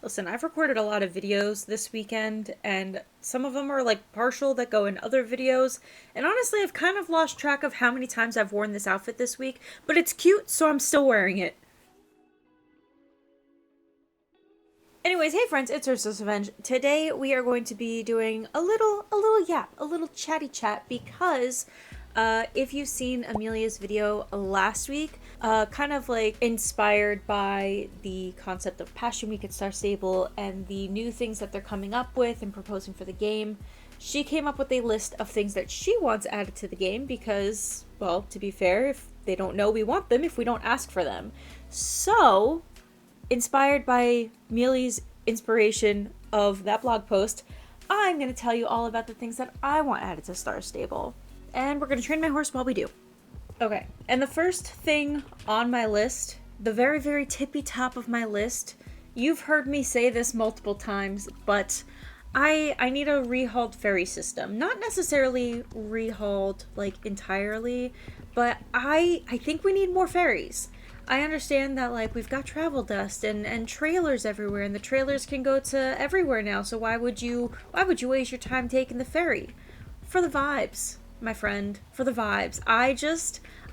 Listen, I've recorded a lot of videos this weekend, and some of them are like partial that go in other videos. And honestly, I've kind of lost track of how many times I've worn this outfit this week, but it's cute, so I'm still wearing it. Anyways, hey friends, it's UrsulasRevenge. Today we are going to be doing a little yap, a little chatty chat because if you've seen Amelia's video last week, kind of like inspired by the concept of Passion Week at Star Stable and the new things that they're coming up with and proposing for the game, she came up with a list of things that she wants added to the game because, well, to be fair, if they don't know we want them if we don't ask for them. So, inspired by Mealy's inspiration of that blog post, I'm going to tell you all about the things that I want added to Star Stable. And we're going to train my horse while we do. Okay, and the first thing on my list, the very, very tippy top of my list, you've heard me say this multiple times, but I need a rehauled ferry system. Not necessarily rehauled, like, entirely, but I think we need more ferries. I understand that, like, we've got travel dust and trailers everywhere, and the trailers can go to everywhere now, so why would you waste your time taking the ferry? For the vibes, my friend, for the vibes.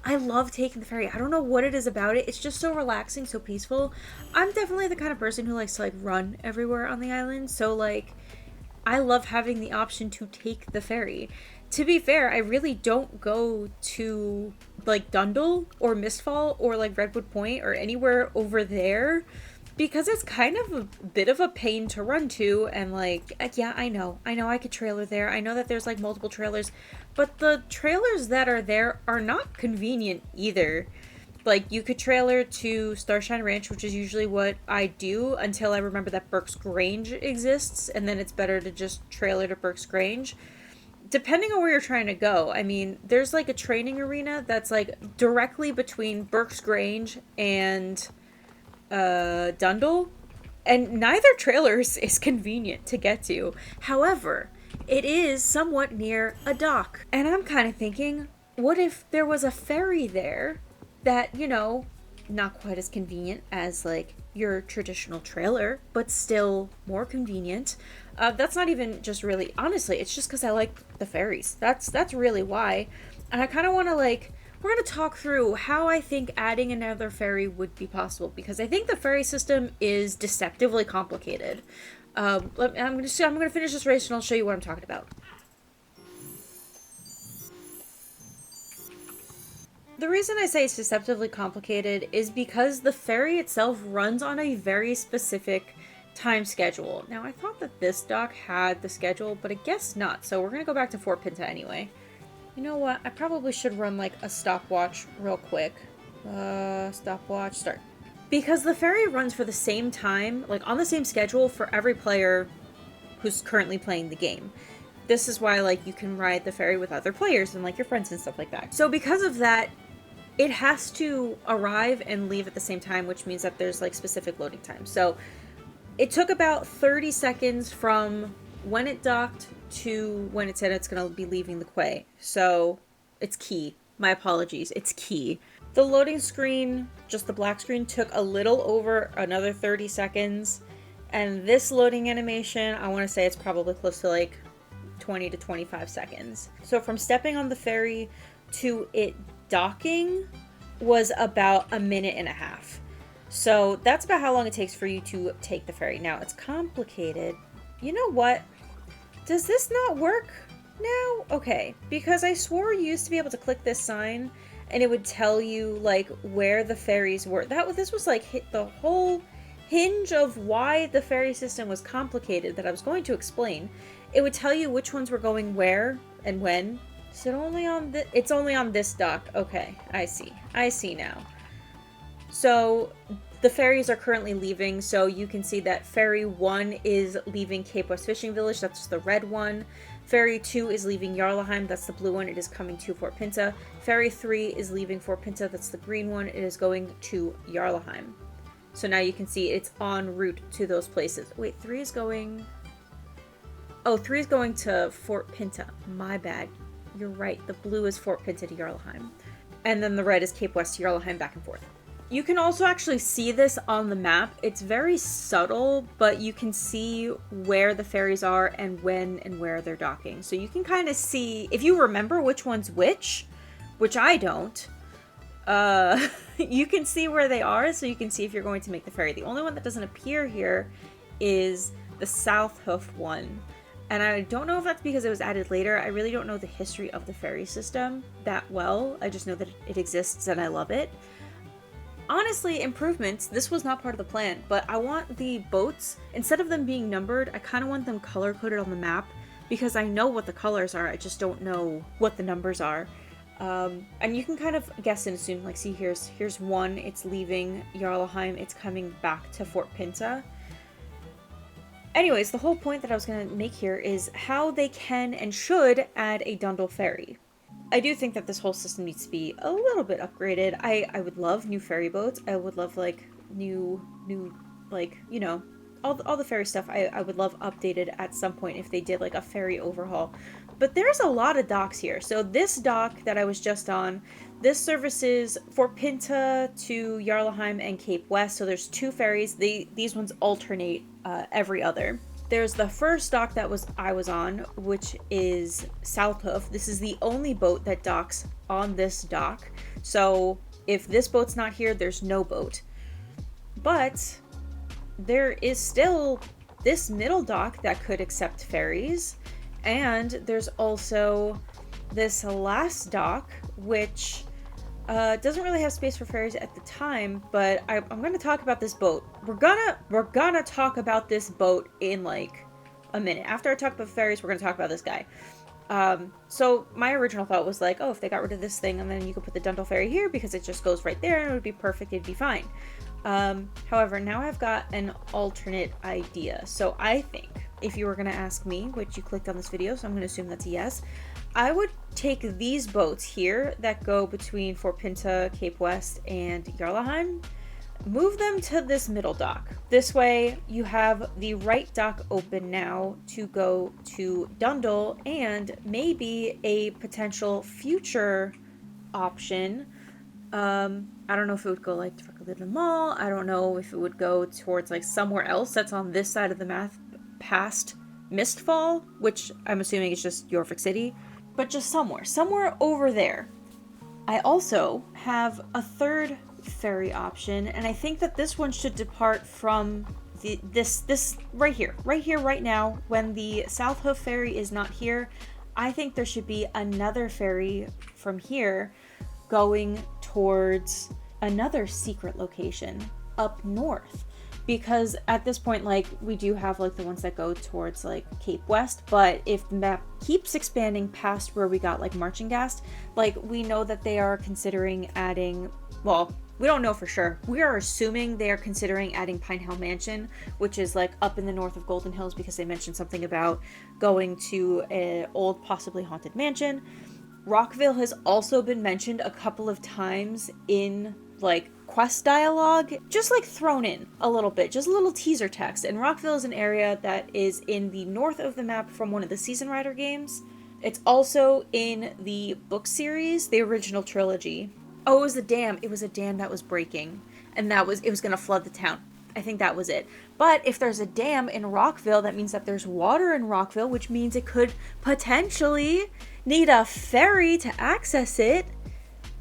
I love taking the ferry. I don't know what it is about it. It's just so relaxing, so peaceful. I'm definitely the kind of person who likes to, like, run everywhere on the island, so, like, I love having the option to take the ferry. To be fair, I really don't go to, like, Dundull or Mistfall or, like, Redwood Point or anywhere over there because it's kind of a bit of a pain to run to. And, like, yeah, I know I could trailer there. I know that there's, like, multiple trailers, but the trailers that are there are not convenient either. Like, you could trailer to Starshine Ranch, which is usually what I do until I remember that Burke's Grange exists, and then it's better to just trailer to Burke's Grange. Depending on where you're trying to go, I mean, there's, like, a training arena that's, like, directly between Burke's Grange and Dundull, and neither trailers is convenient to get to. However, it is somewhat near a dock, and I'm kind of thinking, what if there was a ferry there that, you know, not quite as convenient as, like, your traditional trailer, but still more convenient. That's not even just really, honestly, it's just because I like the ferries. That's really why. And I kind of want to, like, we're going to talk through how I think adding another ferry would be possible, because I think the ferry system is deceptively complicated. I'm going to finish this race and I'll show you what I'm talking about. The reason I say it's deceptively complicated is because the ferry itself runs on a very specific time schedule. Now, I thought that this dock had the schedule, but I guess not, so we're going to go back to Fort Pinta anyway. You know what? I probably should run, like, a stopwatch real quick. Stopwatch, start. Because the ferry runs for the same time, like, on the same schedule for every player who's currently playing the game. This is why, like, you can ride the ferry with other players and, like, your friends and stuff like that. So because of that, it has to arrive and leave at the same time, which means that there's, like, specific loading times. So it took about 30 seconds from when it docked to when it said it's going to be leaving the quay. So it's key. My apologies. It's key. The loading screen, just the black screen, took a little over another 30 seconds. And this loading animation, I want to say it's probably close to, like, 20 to 25 seconds. So from stepping on the ferry to it docking was about a minute and a half. So that's about how long it takes for you to take the ferry. Now, it's complicated. You know what? Does this not work now? Okay, because I swore you used to be able to click this sign and it would tell you, like, where the ferries were. This was, like, hit the whole hinge of why the ferry system was complicated that I was going to explain. It would tell you which ones were going where and when. Is it only on it's only on this dock. Okay, I see now. So the ferries are currently leaving, so you can see that Ferry 1 is leaving Cape West Fishing Village, that's the red one. Ferry 2 is leaving Jarlaheim, that's the blue one, it is coming to Fort Pinta. Ferry 3 is leaving Fort Pinta, that's the green one, it is going to Jarlaheim. So now you can see it's en route to those places. Wait, 3 is going... Oh, 3 is going to Fort Pinta. My bad. You're right, the blue is Fort Pinta to Jarlaheim. And then the red is Cape West to Jarlaheim, back and forth. You can also actually see this on the map. It's very subtle, but you can see where the ferries are and when and where they're docking. So you can kind of see, if you remember which one's which I don't, you can see where they are, so you can see if you're going to make the ferry. The only one that doesn't appear here is the South Hoof one. And I don't know if that's because it was added later. I really don't know the history of the ferry system that well. I just know that it exists and I love it. Honestly, improvements. This was not part of the plan, but I want the boats, instead of them being numbered, I kind of want them color-coded on the map, because I know what the colors are, I just don't know what the numbers are. And you can kind of guess and assume, like, see, here's one, it's leaving Jarlheim, it's coming back to Fort Pinta. Anyways, the whole point that I was going to make here is how they can and should add a Dundull ferry. I do think that this whole system needs to be a little bit upgraded. I would love new ferry boats. I would love, like, new, like, you know, all the ferry stuff I would love updated at some point if they did, like, a ferry overhaul. But there's a lot of docks here. So this dock that I was just on, this services Fort Pinta to Jarlheim and Cape West. So there's 2 ferries. These ones alternate every other. There's the first dock that I was on, which is South Hoof. This is the only boat that docks on this dock. So if this boat's not here, there's no boat. But there is still this middle dock that could accept ferries. And there's also this last dock, which doesn't really have space for ferries at the time, but I'm going to talk about this boat. We're gonna talk about this boat in like a minute. After I talk about ferries, we're going to talk about this guy. So my original thought was like, oh, if they got rid of this thing and then you could put the Dundull ferry here because it just goes right there and it would be perfect, it'd be fine. However, now I've got an alternate idea. So I think if you were going to ask me, which you clicked on this video, so I'm going to assume that's a yes, I would take these boats here that go between Fort Pinta, Cape West, and Jarlheim, move them to this middle dock. This way you have the right dock open now to go to Dundull and maybe a potential future option. I don't know if it would go like directly to the mall. I don't know if it would go towards like somewhere else that's on this side of the map past Mistfall, which I'm assuming is just Yorvik City, but just somewhere over there. I also have a third ferry option, and I think that this one should depart from this right here, right now. When the South Hoof ferry is not here, I think there should be another ferry from here going towards another secret location up north. Because at this point, like, we do have, like, the ones that go towards, like, Cape West, but if the map keeps expanding past where we got, like, Marching Gast, like, we know that they are considering adding, well, we don't know for sure. We are assuming they are considering adding Pinehill Mansion, which is, like, up in the north of Golden Hills, because they mentioned something about going to an old, possibly haunted mansion. Rockville has also been mentioned a couple of times in, like, quest dialogue, just like thrown in a little bit, just a little teaser text. And Rockville is an area that is in the north of the map from one of the Season Rider games. It's also in the book series, the original trilogy. Oh, it was a dam. It was a dam that was breaking, and it was going to flood the town. I think that was it. But if there's a dam in Rockville, that means that there's water in Rockville, which means it could potentially need a ferry to access it,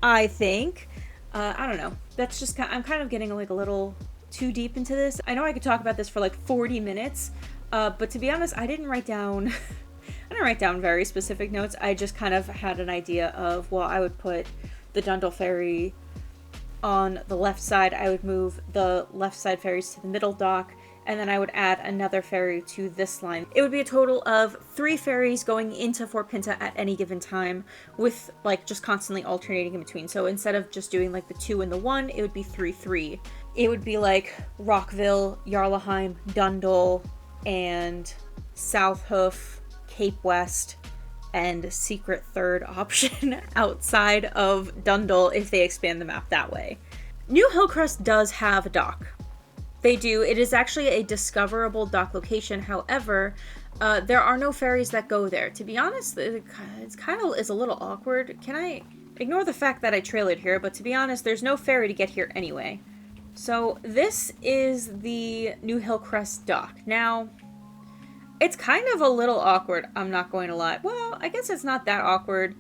I think. I don't know. That's just I'm kind of getting like a little too deep into this. I know I could talk about this for like 40 minutes, but to be honest, I didn't write down very specific notes. I just kind of had an idea of, well, I would put the Dundull ferry on the left side. I would move the left side ferries to the middle dock, and then I would add another ferry to this line. It would be a total of 3 ferries going into Fort Pinta at any given time, with like just constantly alternating in between. So instead of just doing like the 2 and the 1, it would be 3-3. It would be like Rockville, Jarlheim, Dundull, and South Hoof, Cape West, and secret third option outside of Dundull if they expand the map that way. New Hillcrest does have a dock. They do. It is actually a discoverable dock location. However, there are no ferries that go there. To be honest, it's a little awkward. Can I ignore the fact that I trailered here, but to be honest, there's no ferry to get here anyway. So this is the New Hillcrest dock. Now, it's kind of a little awkward, I'm not going to lie. Well, I guess it's not that awkward.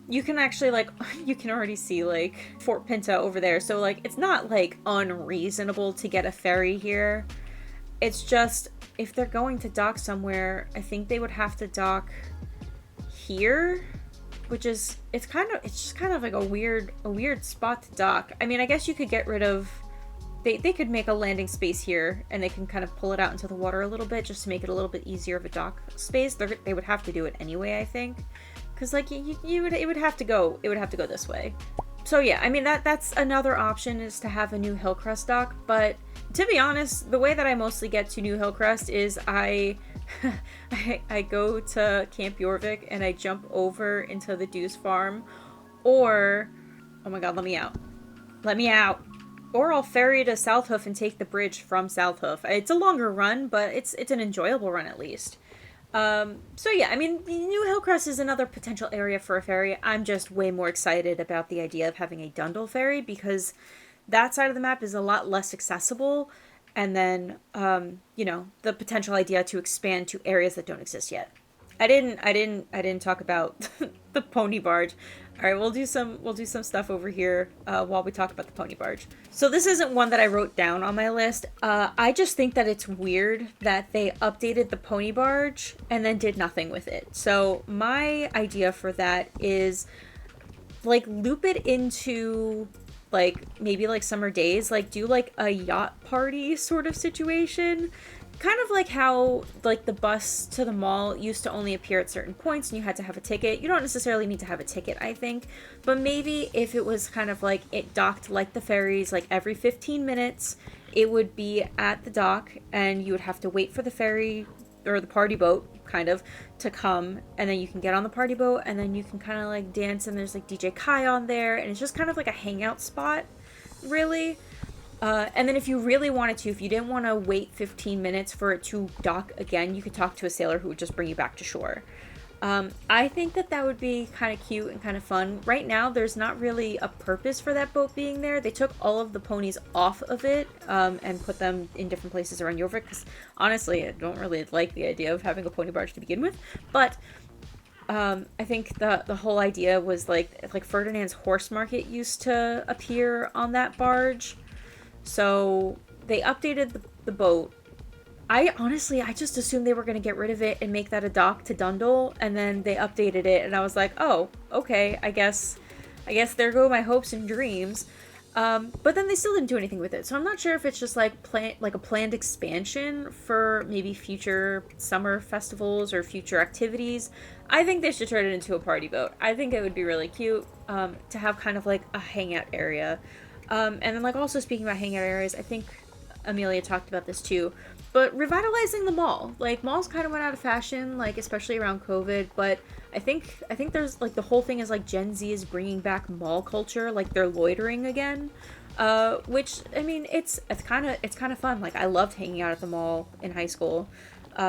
You can actually, like, you can already see, like, Fort Pinta over there. So, like, it's not, like, unreasonable to get a ferry here. It's just, if they're going to dock somewhere, I think they would have to dock here, which is, it's just kind of like a weird spot to dock. I mean, I guess you could get rid of, they could make a landing space here, and they can kind of pull it out into the water a little bit, just to make it a little bit easier of a dock space. They would have to do it anyway, I think. Because, like, it would have to go this way. So yeah, I mean, that's another option, is to have a New Hillcrest dock. But to be honest, the way that I mostly get to New Hillcrest is I go to Camp Jorvik and I jump over into the Deuce Farm, or, oh my god, let me out. Or I'll ferry to Southhoof and take the bridge from Southhoof. It's a longer run, but it's an enjoyable run at least. So yeah, I mean, New Hillcrest is another potential area for a ferry. I'm just way more excited about the idea of having a Dundull ferry, because that side of the map is a lot less accessible. And then, you know, the potential idea to expand to areas that don't exist yet. I didn't talk about the pony barge. All right, we'll do some stuff over here while we talk about the pony barge. So this isn't one that I wrote down on my list. I just think that it's weird that they updated the pony barge and then did nothing with it. So my idea for that is, like, loop it into, like, maybe like summer days, like do like a yacht party sort of situation. Kind of like how, like, the bus to the mall used to only appear at certain points and you had to have a ticket. You don't necessarily need to have a ticket, I think. But maybe if it was kind of like it docked like the ferries, like every 15 minutes, it would be at the dock and you would have to wait for the ferry or the party boat, kind of, to come. And then you can get on the party boat and then you can kind of like dance, and there's like DJ Kai on there. And it's just kind of like a hangout spot, really. And then if you really wanted to, if you didn't want to wait 15 minutes for it to dock again, you could talk to a sailor who would just bring you back to shore. I think that would be kind of cute and kind of fun. Right now, there's not really a purpose for that boat being there. They took all of the ponies off of it and put them in different places around Jorvik, because honestly, I don't really like the idea of having a pony barge to begin with. But I think the whole idea was like Ferdinand's Horse Market used to appear on that barge. So they updated the boat. I just assumed they were going to get rid of it and make that a dock to Dundull, and then they updated it, and I was like, oh, okay, I guess there go my hopes and dreams. But then they still didn't do anything with it, so I'm not sure if it's just like a planned expansion for maybe future summer festivals or future activities. I think they should turn it into a party boat. I think it would be really cute to have kind of like a hangout area. And then, like, also speaking about hangout areas, I think Amelia talked about this too, but revitalizing the mall. Like, malls kind of went out of fashion, like, especially around COVID, but I think there's, like, the whole thing is, like, Gen Z is bringing back mall culture, like, they're loitering again, which, I mean, it's kind of fun. Like, I loved hanging out at the mall in high school,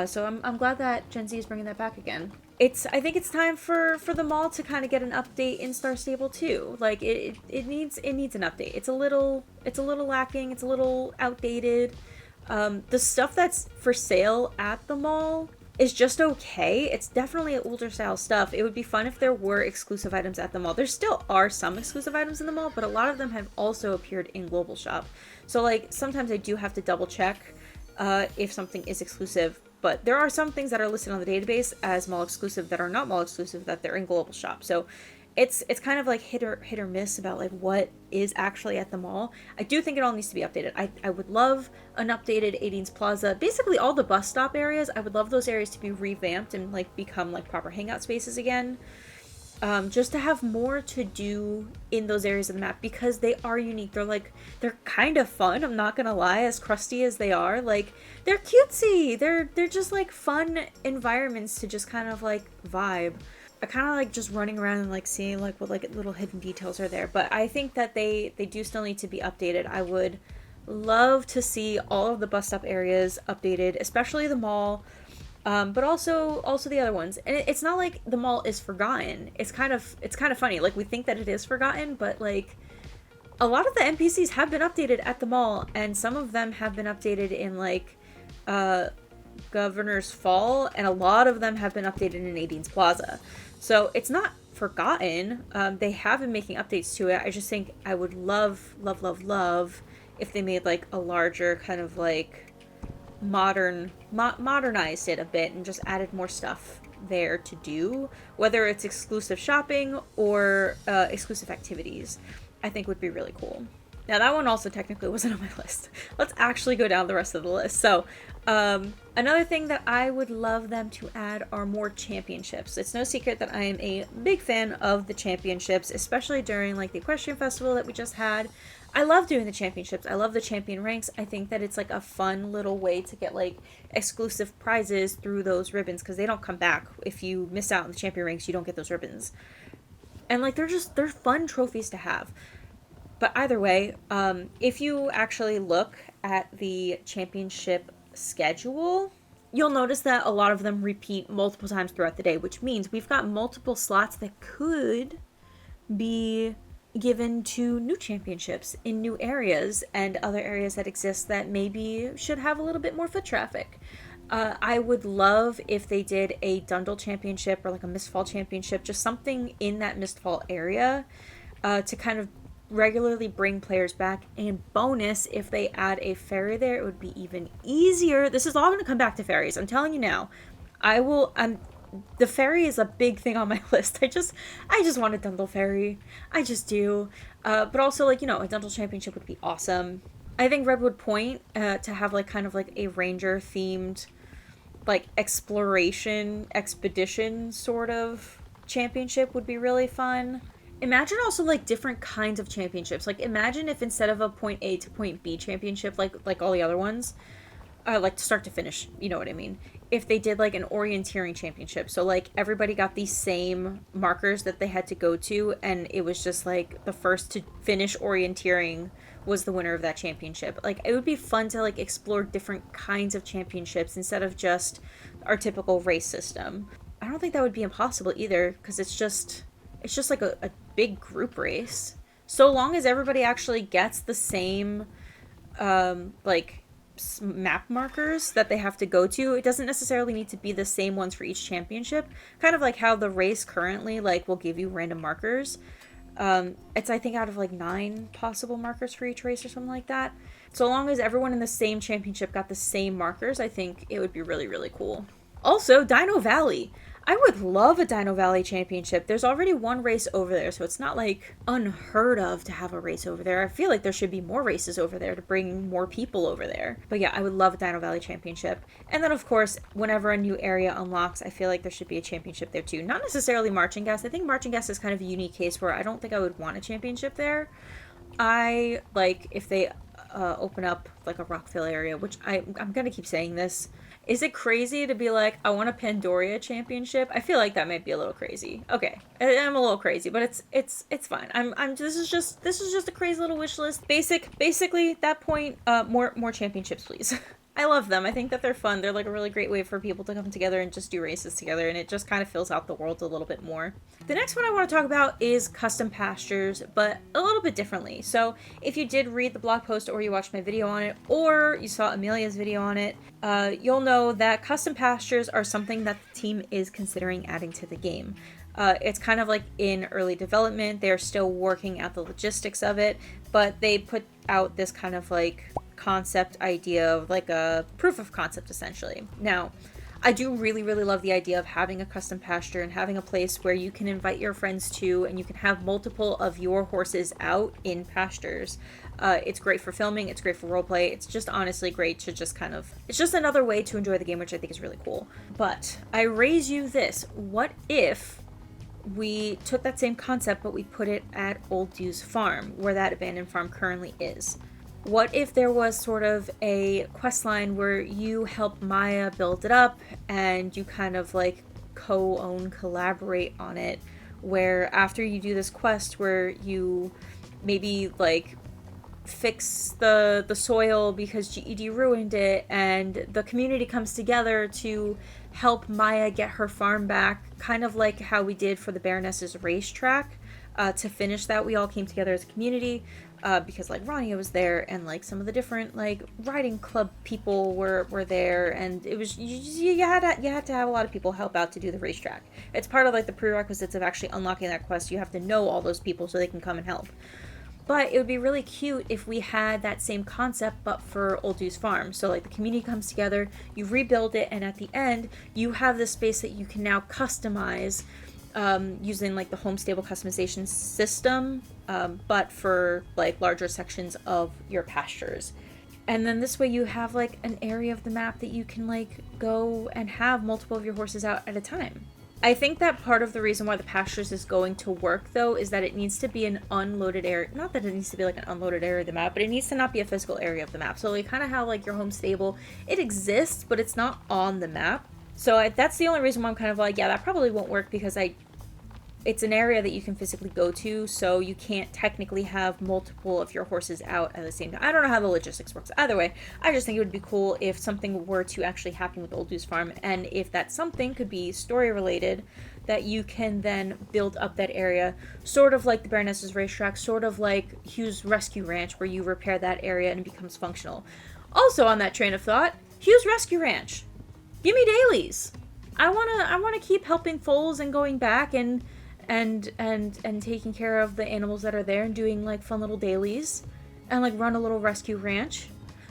so I'm glad that Gen Z is bringing that back again. I think it's time for the mall to kind of get an update in Star Stable too. Like, it needs an update. It's a little lacking. It's a little outdated. The stuff that's for sale at the mall is just okay. It's definitely older style stuff. It would be fun if there were exclusive items at the mall. There still are some exclusive items in the mall, but a lot of them have also appeared in Global Shop. So, like, sometimes I do have to double check if something is exclusive. But there are some things that are listed on the database as mall exclusive that are not mall exclusive, that they're in Global Shop. So it's kind of like hit or miss about like what is actually at the mall. I do think it all needs to be updated. I would love an updated 18's Plaza. Basically all the bus stop areas, I would love those areas to be revamped and like become like proper hangout spaces again. Just to have more to do in those areas of the map, because they are unique. They're kind of fun, I'm not gonna lie, as crusty as they are. Like, they're cutesy. They're just like fun environments to just kind of like vibe. I kind of like just running around and like seeing like what like little hidden details are there. But I think that they do still need to be updated. I would love to see all of the bus stop areas updated, especially the mall. but also the other ones. And it's not like the mall is forgotten. It's kind of funny. Like, we think that it is forgotten, but like a lot of the NPCs have been updated at the mall, and some of them have been updated in like Governor's Fall, and a lot of them have been updated in Nadine's Plaza. So it's not forgotten. They have been making updates to it. I just think I would love if they made like a larger kind of like modernized it a bit and just added more stuff there to do, whether it's exclusive shopping or exclusive activities. I think would be really cool. Now, that one also technically wasn't on my list. Let's actually go down the rest of the list. So another thing that I would love them to add are more championships. It's no secret that I am a big fan of the championships, especially during like the Equestrian Festival that we just had. I love doing the championships. I love the champion ranks. I think that it's like a fun little way to get like exclusive prizes through those ribbons, because they don't come back. If you miss out on the champion ranks, you don't get those ribbons. And like they're fun trophies to have. But either way, if you actually look at the championship schedule, you'll notice that a lot of them repeat multiple times throughout the day, which means we've got multiple slots that could be given to new championships in new areas and other areas that exist that maybe should have a little bit more foot traffic. I would love if they did a Dundull championship or like a Mistfall championship, just something in that Mistfall area to kind of regularly bring players back. And bonus, if they add a ferry there, it would be even easier. This is all going to come back to ferries. I'm telling you now. The ferry is a big thing on my list. I just want a Dundull ferry. I just do. But also, like, you know, a Dundull championship would be awesome. I think Redwood Point to have like kind of like a ranger themed like exploration expedition sort of championship would be really fun. Imagine also like different kinds of championships. Like, imagine if instead of a point A to point B championship like all the other ones, like start to finish, you know what I mean, if they did like an orienteering championship. So like everybody got these same markers that they had to go to, and it was just like the first to finish orienteering was the winner of that championship. Like, it would be fun to like explore different kinds of championships instead of just our typical race system. I don't think that would be impossible either, because it's just like a big group race. So long as everybody actually gets the same like map markers that they have to go to. It doesn't necessarily need to be the same ones for each championship. Kind of like how the race currently like will give you random markers. It's I think out of like 9 possible markers for each race or something like that. So long as everyone in the same championship got the same markers, I think it would be really, really cool. Also, Dino Valley. I would love a Dino Valley championship. There's already one race over there, so it's not like unheard of to have a race over there. I feel like there should be more races over there to bring more people over there. But yeah, I would love a Dino Valley championship. And then of course, whenever a new area unlocks, I feel like there should be a championship there too. Not necessarily Marching Gas. I think Marching Gas is kind of a unique case where I don't think I would want a championship there. I like if they open up like a Rockville area, which I'm gonna keep saying this. Is it crazy to be like, I want a Pandoria championship? I feel like that might be a little crazy. Okay, I'm a little crazy, but it's fine. This is just a crazy little wish list. Basically, that point, more championships, please. I love them. I think that they're fun. They're like a really great way for people to come together and just do races together, and it just kind of fills out the world a little bit more. The next one I want to talk about is custom pastures, but a little bit differently. So if you did read the blog post, or you watched my video on it, or you saw Amelia's video on it, you'll know that custom pastures are something that the team is considering adding to the game. It's kind of like in early development. They're still working out the logistics of it, but they put out this kind of like concept idea of like a proof of concept essentially. Now, I do really, really love the idea of having a custom pasture and having a place where you can invite your friends to, and you can have multiple of your horses out in pastures. It's great for filming, it's great for roleplay, it's just honestly great to just kind of, it's just another way to enjoy the game, which I think is really cool. But I raise you this, what if we took that same concept but we put it at Old Dew's farm, where that abandoned farm currently is? What if there was sort of a quest line where you help Maya build it up and you kind of like co-own, collaborate on it, where after you do this quest where you maybe like fix the soil because GED ruined it, and the community comes together to help Maya get her farm back, kind of like how we did for the Baroness's racetrack. To finish that, we all came together as a community, because like Rania was there, and like some of the different like riding club people were there, and it was you had to have a lot of people help out to do the racetrack. It's part of like the prerequisites of actually unlocking that quest. You have to know all those people so they can come and help. But it would be really cute if we had that same concept, but for Old Dew's farm. So like the community comes together, you rebuild it, and at the end, you have this space that you can now customize using like the home stable customization system, but for like larger sections of your pastures. And then this way you have like an area of the map that you can like go and have multiple of your horses out at a time. I think that part of the reason why the pastures is going to work, though, is that it needs to be an unloaded area. Not that it needs to be like an unloaded area of the map, but it needs to not be a physical area of the map. So like kind of how like your home stable, it exists, but it's not on the map. So that's the only reason why I'm kind of like, yeah, that probably won't work, because it's an area that you can physically go to, so you can't technically have multiple of your horses out at the same time. I don't know how the logistics works. Either way, I just think it would be cool if something were to actually happen with Old Dew's farm, and if that something could be story related, that you can then build up that area, sort of like the Baroness's racetrack, sort of like Hugh's Rescue Ranch, where you repair that area and it becomes functional. Also on that train of thought, Hugh's Rescue Ranch. Give me dailies. I wanna keep helping foals and going back and taking care of the animals that are there and doing like fun little dailies and like run a little rescue ranch.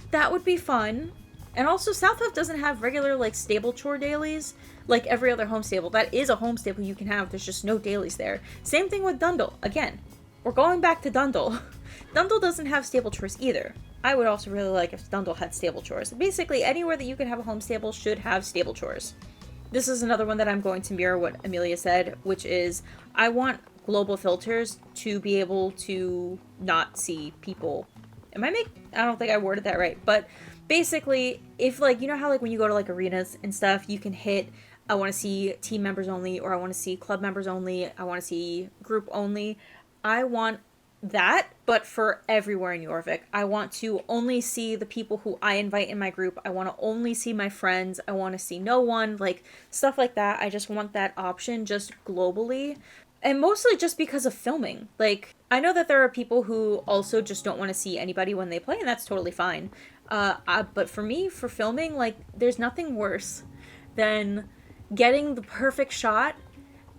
That would be fun. And also Southwest doesn't have regular like stable chore dailies like every other home stable. That is a home stable you can have. There's just no dailies there. Same thing with Dundull. Again, we're going back to Dundull. Dundull doesn't have stable chores either. I would also really like if Dundull had stable chores. Basically, anywhere that you can have a home stable should have stable chores. This is another one that I'm going to mirror what Amelia said, which is I want global filters to be able to not see people. I don't think I worded that right, but basically, if like, you know how like when you go to like arenas and stuff, you can hit, I want to see team members only, or I want to see club members only, I want to see group only. I want that, but for everywhere in Jorvik. I want to only see the people who I invite in my group. I want to only see my friends. I want to see no one, like stuff like that. I just want that option just globally, and mostly just because of filming. Like, I know that there are people who also just don't want to see anybody when they play, and that's totally fine. But for me, for filming, like, there's nothing worse than getting the perfect shot,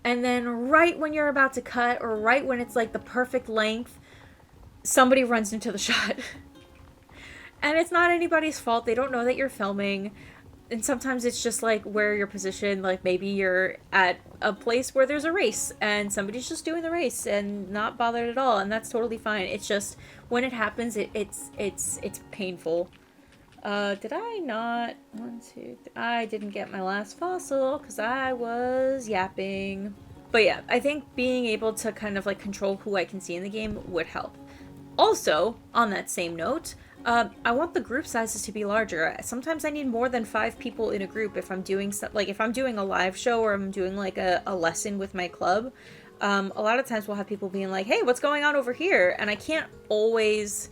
and then right when you're about to cut, or right when it's like the perfect length, somebody runs into the shot. And it's not anybody's fault. They don't know that you're filming. And sometimes it's just like where you're positioned. Like maybe you're at a place where there's a race and somebody's just doing the race and not bothered at all. And that's totally fine. It's just when it happens, it's painful. Did I not? I didn't get my last fossil because I was yapping. But yeah, I think being able to kind of like control who I can see in the game would help. Also, on that same note, I want the group sizes to be larger. Sometimes I need more than 5 people in a group if I'm doing if I'm doing a live show or I'm doing like a lesson with my club. A lot of times we'll have people being like, hey, what's going on over here? And I can't always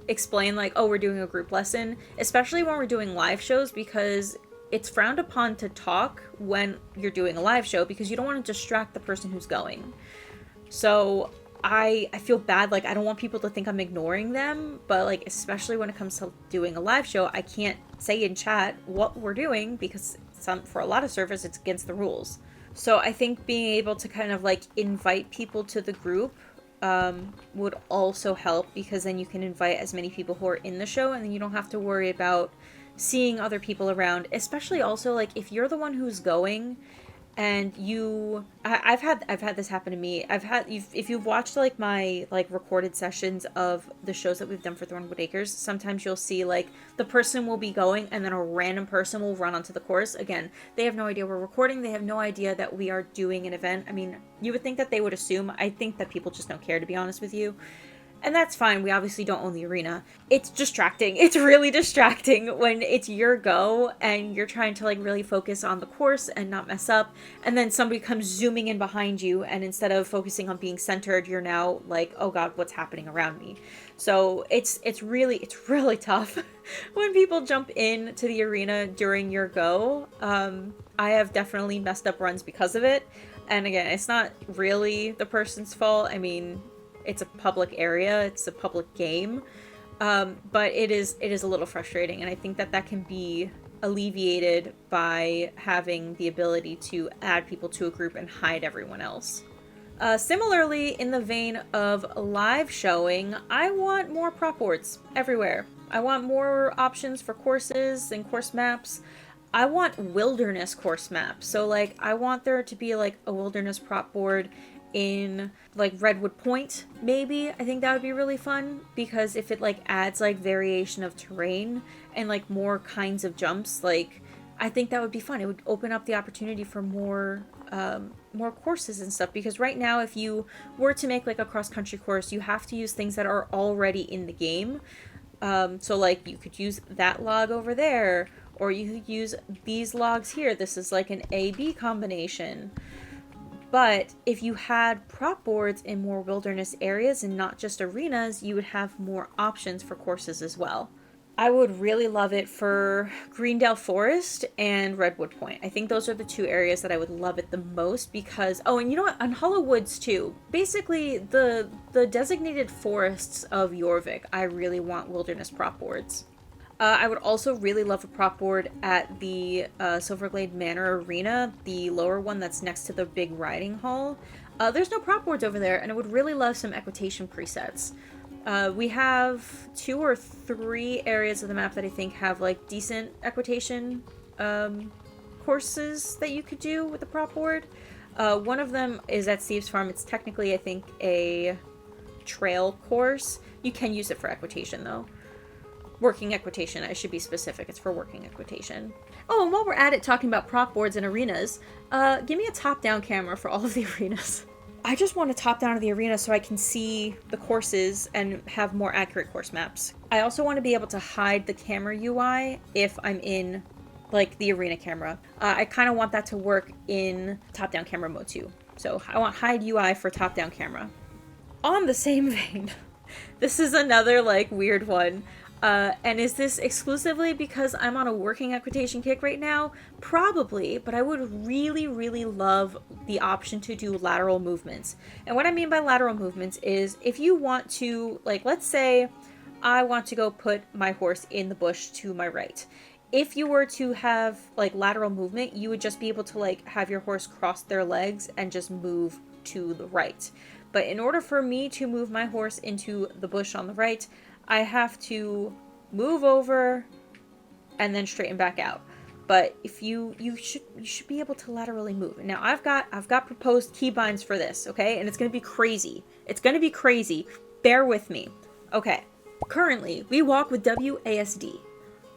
explain like, oh, we're doing a group lesson, especially when we're doing live shows, because it's frowned upon to talk when you're doing a live show because you don't want to distract the person who's going. So I feel bad, like I don't want people to think I'm ignoring them, but like especially when it comes to doing a live show, I can't say in chat what we're doing because for a lot of servers it's against the rules. So I think being able to kind of like invite people to the group would also help, because then you can invite as many people who are in the show and then you don't have to worry about seeing other people around, especially also like if you're the one who's going and I've had this happen to me. If you've watched like my like recorded sessions of the shows that we've done for Thornwood Acres, sometimes you'll see like the person will be going and then a random person will run onto the course. Again, they have no idea we're recording. They have no idea that we are doing an event. I mean, you would think that they would assume. I think that people just don't care, to be honest with you. And that's fine. We obviously don't own the arena. It's distracting. It's really distracting when it's your go and you're trying to like really focus on the course and not mess up. And then somebody comes zooming in behind you, and instead of focusing on being centered, you're now like, oh God, what's happening around me? So it's really tough when people jump in to the arena during your go. I have definitely messed up runs because of it. And again, it's not really the person's fault. I mean, it's a public area, it's a public game, but it is a little frustrating, and I think that can be alleviated by having the ability to add people to a group and hide everyone else. Similarly, in the vein of live showing, I want more prop boards everywhere. I want more options for courses and course maps. I want wilderness course maps. So like, I want there to be like a wilderness prop board in like Redwood Point, maybe. I think that would be really fun, because if it like adds like variation of terrain and like more kinds of jumps, like I think that would be fun. It would open up the opportunity for more courses and stuff, because right now if you were to make like a cross-country course, you have to use things that are already in the game. So like you could use that log over there, or you could use these logs here. This is like an A-B combination. But if you had prop boards in more wilderness areas and not just arenas, you would have more options for courses as well. I would really love it for Greendale Forest and Redwood Point. I think those are the two areas that I would love it the most, because, oh, and you know what, on Hollow Woods too. Basically, the designated forests of Jorvik, I really want wilderness prop boards. I would also really love a prop board at the Silverglade Manor Arena, the lower one that's next to the big riding hall. There's no prop boards over there, and I would really love some equitation presets. We have 2 or 3 areas of the map that I think have like decent equitation courses that you could do with the prop board. One of them is at Steve's Farm. It's technically, I think, a trail course. You can use it for equitation though. Working equitation, I should be specific. It's for working equitation. Oh, and while we're at it talking about prop boards and arenas, give me a top-down camera for all of the arenas. I just want a top-down of the arena so I can see the courses and have more accurate course maps. I also want to be able to hide the camera UI if I'm in, like, the arena camera. I kind of want that to work in top-down camera mode too. So I want hide UI for top-down camera. On the same vein, this is another, like, weird one. And is this exclusively because I'm on a working equitation kick right now? Probably, but I would really, really love the option to do lateral movements. And what I mean by lateral movements is if you want to, like, let's say I want to go put my horse in the bush to my right. If you were to have, like, lateral movement, you would just be able to, like, have your horse cross their legs and just move to the right. But in order for me to move my horse into the bush on the right, I have to move over and then straighten back out. But if you should be able to laterally move. Now I've got proposed keybinds for this, okay? And it's gonna be crazy. It's gonna be crazy. Bear with me. Okay. Currently, we walk with WASD.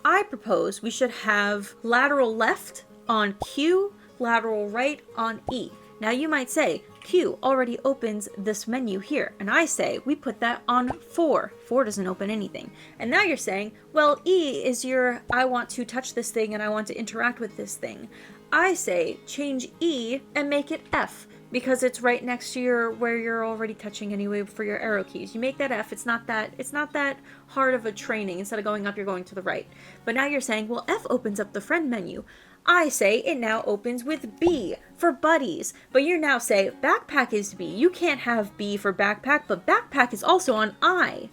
I propose we should have lateral left on Q, lateral right on E. Now you might say, Q already opens this menu here, and I say we put that on 4. 4 doesn't open anything. And now you're saying, well, E is your I want to touch this thing and I want to interact with this thing. I say change E and make it F, because it's right next to your where you're already touching anyway for your arrow keys. You make that F. It's not that hard of a training. Instead of going up, you're going to the right. But now you're saying, well, F opens up the friend menu. I say it now opens with B for buddies. But you now say backpack is B. You can't have B for backpack, but backpack is also on I.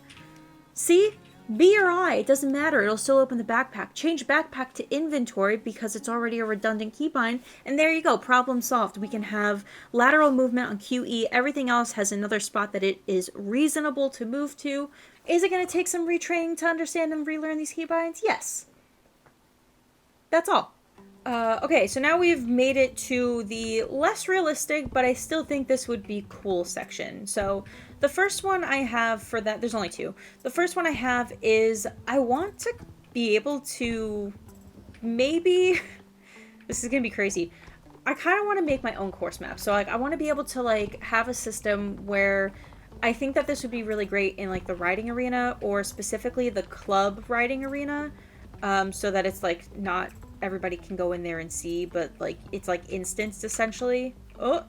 See? B or I, it doesn't matter. It'll still open the backpack. Change backpack to inventory because it's already a redundant keybind. And there you go. Problem solved. We can have lateral movement on QE. Everything else has another spot that it is reasonable to move to. Is it going to take some retraining to understand and relearn these keybinds? Yes. That's all. Okay, so now we've made it to the less realistic, but I still think this would be cool section. So the first one I have for that, there's only 2. The first one I have is I want to be able to maybe, this is going to be crazy. I kind of want to make my own course map. So like I want to be able to like have a system where I think that this would be really great in like the riding arena, or specifically the club riding arena, so that it's like not everybody can go in there and see, but like it's like instanced essentially. Oh,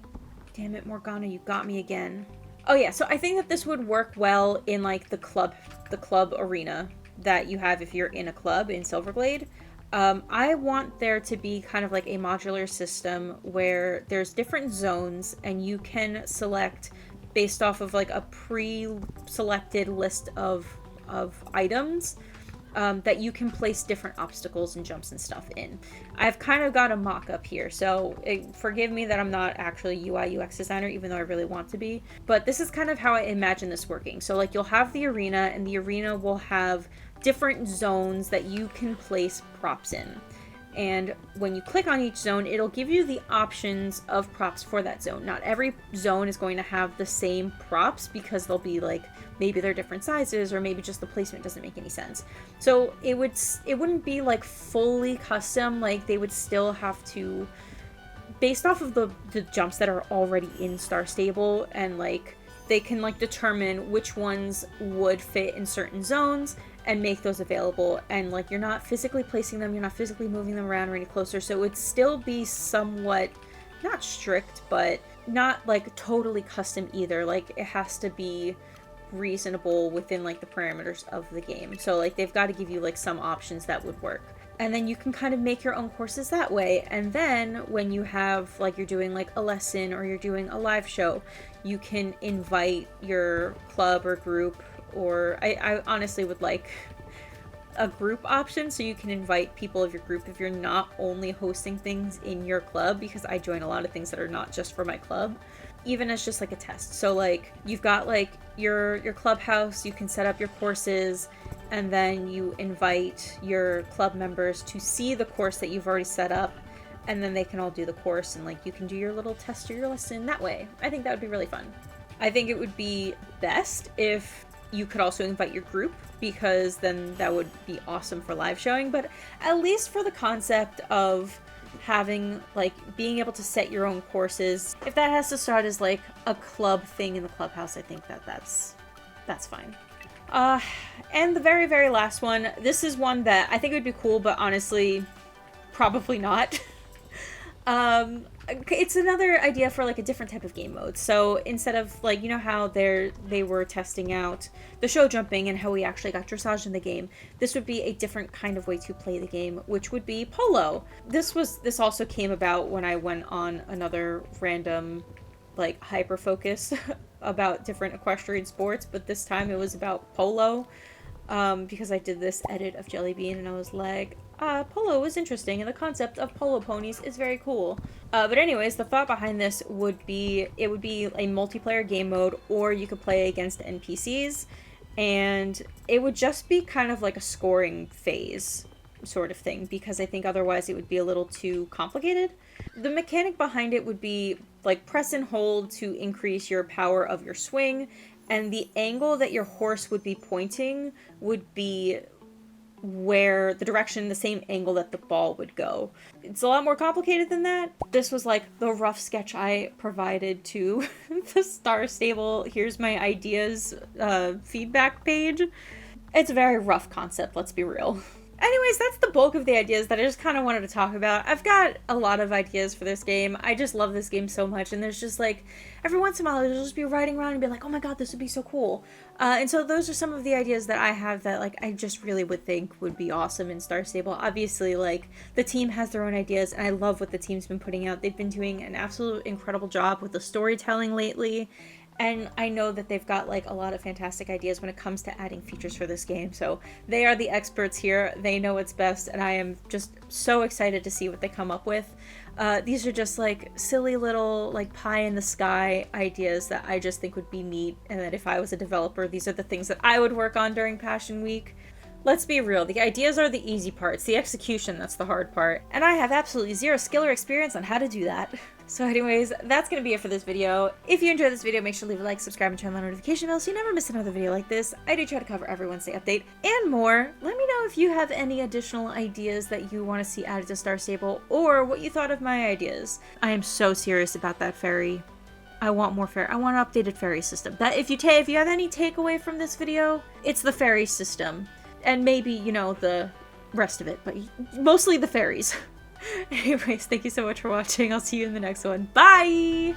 damn it, Morgana, you got me again. Oh yeah, so I think that this would work well in like the club arena that you have if you're in a club in Silverglade. I want there to be kind of like a modular system where there's different zones and you can select based off of like a pre-selected list of items that you can place different obstacles and jumps and stuff in. I've kind of got a mock-up here, so forgive me that I'm not actually UI UX designer, even though I really want to be. But this is kind of how I imagine this working. So like you'll have the arena, and the arena will have different zones that you can place props in. And when you click on each zone, it'll give you the options of props for that zone. Not every zone is going to have the same props, because they'll be like, maybe they're different sizes, or maybe just the placement doesn't make any sense. So it wouldn't be like fully custom. Like they would still have to, based off of the jumps that are already in Star Stable, and like they can like determine which ones would fit in certain zones and make those available. And like you're not physically placing them, you're not physically moving them around or any closer, so it would still be somewhat not strict, but not like totally custom either. Like it has to be reasonable within like the parameters of the game. So like they've got to give you like some options that would work, and then you can kind of make your own courses that way. And then when you have like you're doing like a lesson or you're doing a live show, you can invite your club or group, or I honestly would like a group option, so you can invite people of your group if you're not only hosting things in your club, because I join a lot of things that are not just for my club, even as just like a test. So like you've got like your clubhouse, you can set up your courses, and then you invite your club members to see the course that you've already set up, and then they can all do the course, and like you can do your little test or your lesson that way. I think that would be really fun. I think it would be best if you could also invite your group, because then that would be awesome for live showing, but at least for the concept of having like being able to set your own courses, if that has to start as like a club thing in the clubhouse, I think that's fine. And the very, very last one, this is one that I think would be cool, but honestly probably not. It's another idea for like a different type of game mode. So instead of like, you know how they were testing out the show jumping and how we actually got dressage in the game, this would be a different kind of way to play the game, which would be polo. This also came about when I went on another random like hyper focus about different equestrian sports, but this time it was about polo, because I did this edit of Jelly Bean and I was like, polo is interesting, and the concept of polo ponies is very cool. But anyways, the thought behind this would be, it would be a multiplayer game mode, or you could play against NPCs, and it would just be kind of like a scoring phase sort of thing, because I think otherwise it would be a little too complicated. The mechanic behind it would be like press and hold to increase your power of your swing, and the angle that your horse would be pointing would be where the direction, the same angle that the ball would go. It's a lot more complicated than that. This was like the rough sketch I provided to the Star Stable here's my ideas feedback page. It's a very rough concept, let's be real. Anyways, that's the bulk of the ideas that I just kind of wanted to talk about. I've got a lot of ideas for this game. I just love this game so much, and there's just like, every once in a while I'll just be riding around and be like, oh my god, this would be so cool. And so those are some of the ideas that I have that like I just really would think would be awesome in Star Stable. Obviously, like, the team has their own ideas, and I love what the team's been putting out. They've been doing an absolute incredible job with the storytelling lately. And I know that they've got like a lot of fantastic ideas when it comes to adding features for this game. So they are the experts here. They know what's best, and I am just so excited to see what they come up with. These are just like silly little like pie in the sky ideas that I just think would be neat, and that if I was a developer, these are the things that I would work on during Passion Week. Let's be real, the ideas are the easy parts, the execution that's the hard part, and I have absolutely zero skill or experience on how to do that. So anyways, that's gonna be it for this video. If you enjoyed this video, make sure to leave a like, subscribe, and turn on the notification bell so you never miss another video like this. I do try to cover every Wednesday update and more. Let me know if you have any additional ideas that you want to see added to Star Stable, or what you thought of my ideas. I am so serious about that ferry. I want more ferry. I want an updated ferry system. That if you have any takeaway from this video, it's the ferry system. And maybe, you know, the rest of it, but mostly the ferries. Anyways, thank you so much for watching. I'll see you in the next one. Bye!